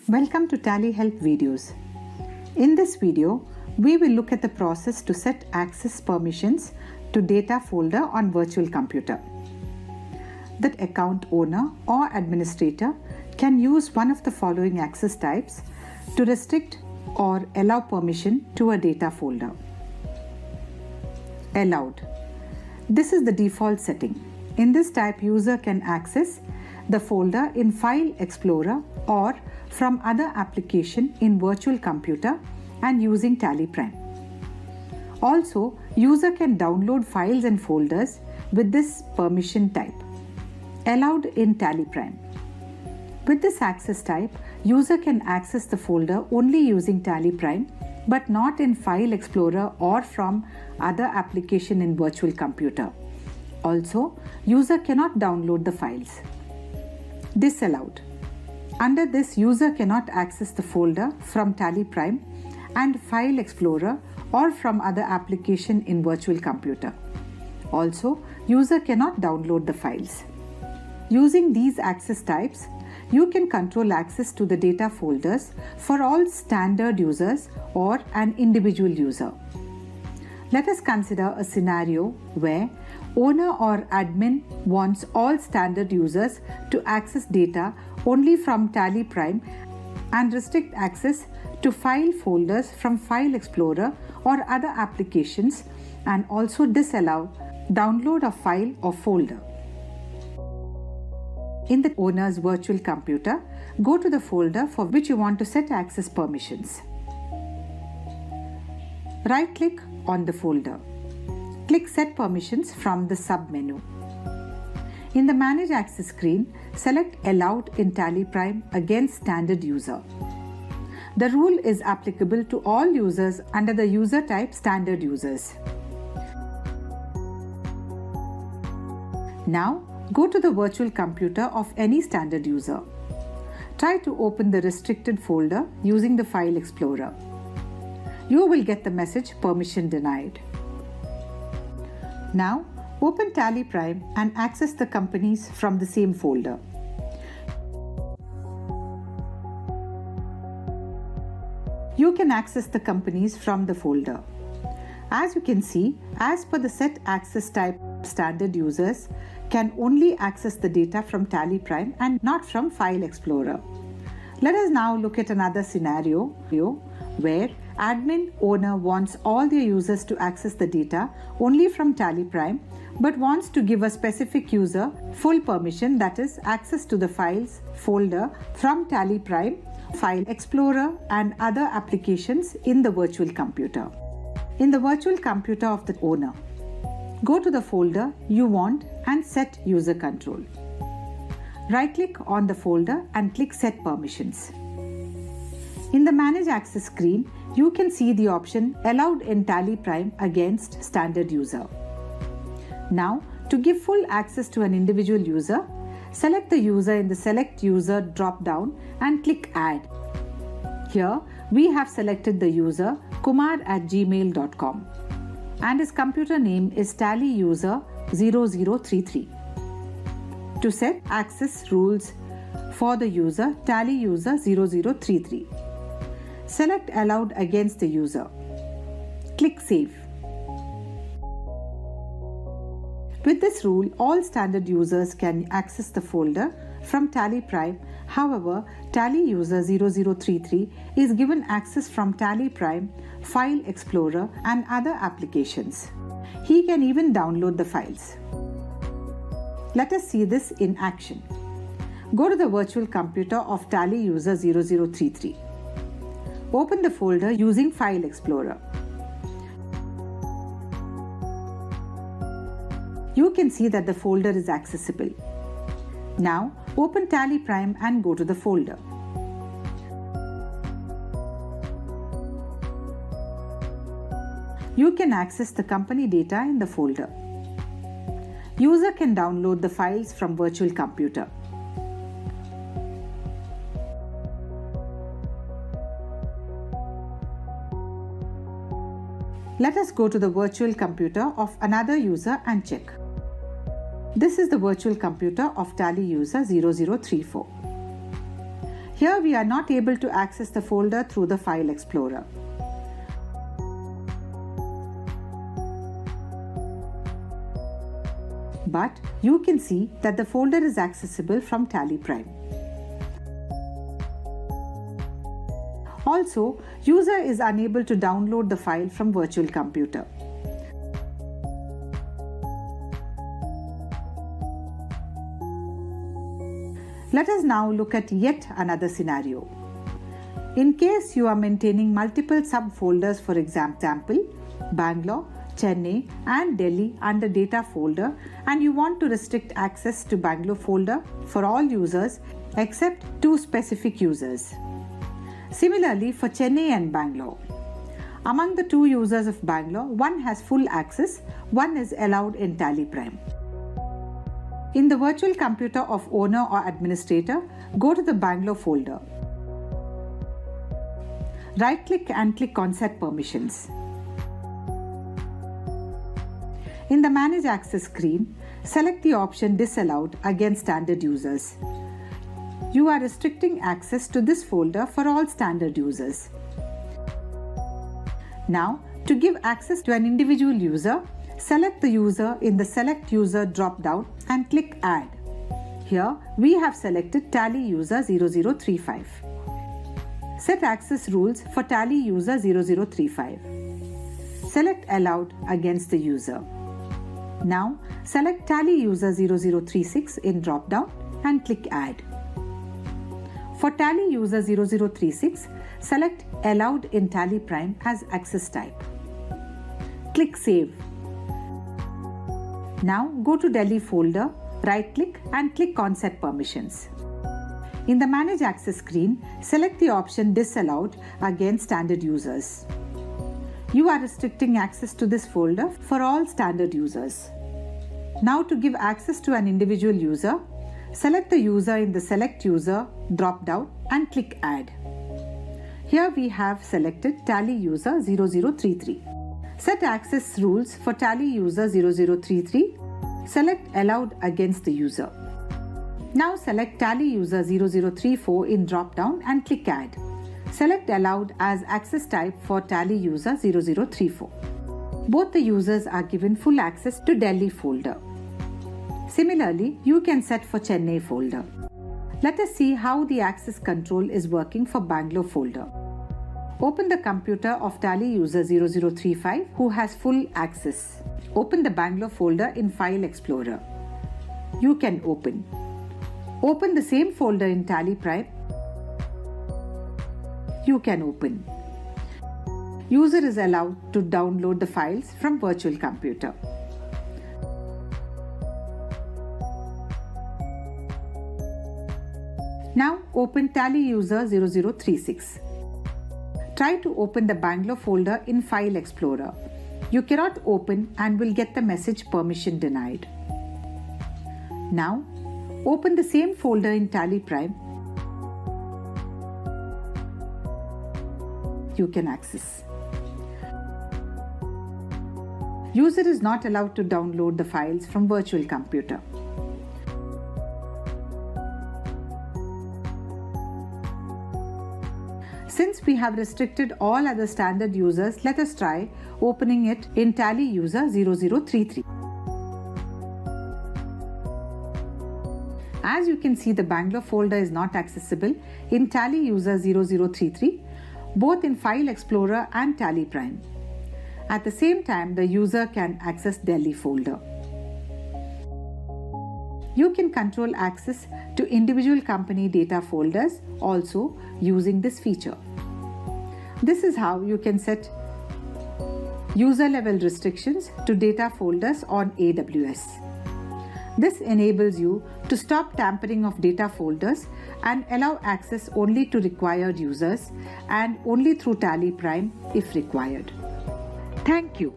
Welcome to Tally Help videos. In this video, we will look at the process to set access permissions to data folder on virtual computer. The account owner or administrator can use one of the following access types to restrict or allow permission to a data folder. Allowed. This is the default setting. In this type, user can access the folder in File Explorer or from other application in virtual computer and using TallyPrime. Also, user can download files and folders with this permission type. Allowed in TallyPrime. With this access type, user can access the folder only using TallyPrime but not in File Explorer or from other application in virtual computer. Also, user cannot download the files. Disallowed. Under this, user cannot access the folder from TallyPrime and File Explorer or from other application in virtual computer. Also, user cannot download the files. Using these access types, you can control access to the data folders for all standard users or an individual user. Let us consider a scenario where owner or admin wants all standard users to access data only from TallyPrime and restrict access to file folders from File Explorer or other applications, and also disallow download of file or folder. In the owner's virtual computer, go to the folder for which you want to set access permissions. Right-click on the folder. Click Set Permissions from the sub-menu. In the Manage Access screen, select Allowed in TallyPrime against Standard User. The rule is applicable to all users under the user type Standard Users. Now, go to the virtual computer of any standard user. Try to open the restricted folder using the File Explorer. You will get the message Permission Denied. Now, open TallyPrime and access the companies from the same folder. You can access the companies from the folder. As you can see, as per the set access type, standard users can only access the data from TallyPrime and not from File Explorer. Let us now look at another scenario where admin owner wants all their users to access the data only from TallyPrime but wants to give a specific user full permission, that is access to the files folder from TallyPrime, File Explorer and other applications in the virtual computer. In the virtual computer of the owner, go to the folder you want and set user control. Right-click on the folder and click Set Permissions. In the Manage Access screen, you can see the option Allowed in TallyPrime against Standard User. Now, to give full access to an individual user, select the user in the Select User drop-down and click Add. Here, we have selected the user kumar@gmail.com and his computer name is tallyuser0033. To set access rules for the user tallyuser0033, select Allowed against the user. Click Save. With this rule, all standard users can access the folder from TallyPrime. However, tallyuser0033 is given access from TallyPrime, File Explorer and other applications. He can even download the files. Let us see this in action. Go to the virtual computer of tallyuser0033. Open the folder using File Explorer. You can see that the folder is accessible. Now, open TallyPrime and go to the folder. You can access the company data in the folder. User can download the files from virtual computer. Let us go to the virtual computer of another user and check. This is the virtual computer of TallyUser0034. Here we are not able to access the folder through the File Explorer. But you can see that the folder is accessible from TallyPrime. Also, user is unable to download the file from virtual computer. Let us now look at yet another scenario. In case you are maintaining multiple subfolders, for example, Bangalore, Chennai and Delhi under data folder, and you want to restrict access to Bangalore folder for all users except two specific users. Similarly for Chennai and Bangalore. Among the two users of Bangalore, one has full access, one is allowed in TallyPrime. In the virtual computer of owner or administrator, go to the Bangalore folder. Right-click and click on Set Permissions. In the Manage Access screen, select the option Disallowed against standard users. You are restricting access to this folder for all standard users. Now, to give access to an individual user, select the user in the Select User drop-down and click Add. Here, we have selected Tally User 0035. Set access rules for Tally User 0035. Select Allowed against the user. Now, select Tally User 0036 in drop-down and click Add. For Tally User 0036, select Allowed in TallyPrime as access type. Click Save. Now go to Delhi folder, right-click and click on Set Permissions. In the Manage Access screen, select the option Disallowed against standard users. You are restricting access to this folder for all standard users. Now to give access to an individual user, select the user in the Select User drop-down and click Add. Here we have selected Tally User 0033. Set access rules for Tally User 0033. Select Allowed against the user. Now select Tally User 0034 in drop-down and click Add. Select Allowed as access type for Tally User 0034. Both the users are given full access to Delhi folder. Similarly, you can set for Chennai folder. Let us see how the access control is working for Bangalore folder. Open the computer of Tally User 0035 who has full access. Open the Bangalore folder in File Explorer. You can open. Open the same folder in TallyPrime. You can open. User is allowed to download the files from virtual computer. Now open Tally User 0036. Try to open the Bangalore folder in File Explorer. You cannot open and will get the message Permission Denied. Now, open the same folder in TallyPrime. You can access. User is not allowed to download the files from virtual computer. Since we have restricted all other standard users, let us try opening it in Tally User 0033. As you can see, the Bangalore folder is not accessible in Tally User 0033, both in File Explorer and TallyPrime. At the same time, the user can access Delhi folder. You can control access to individual company data folders also using this feature. This is how you can set user-level restrictions to data folders on AWS. This enables you to stop tampering of data folders and allow access only to required users and only through TallyPrime if required. Thank you.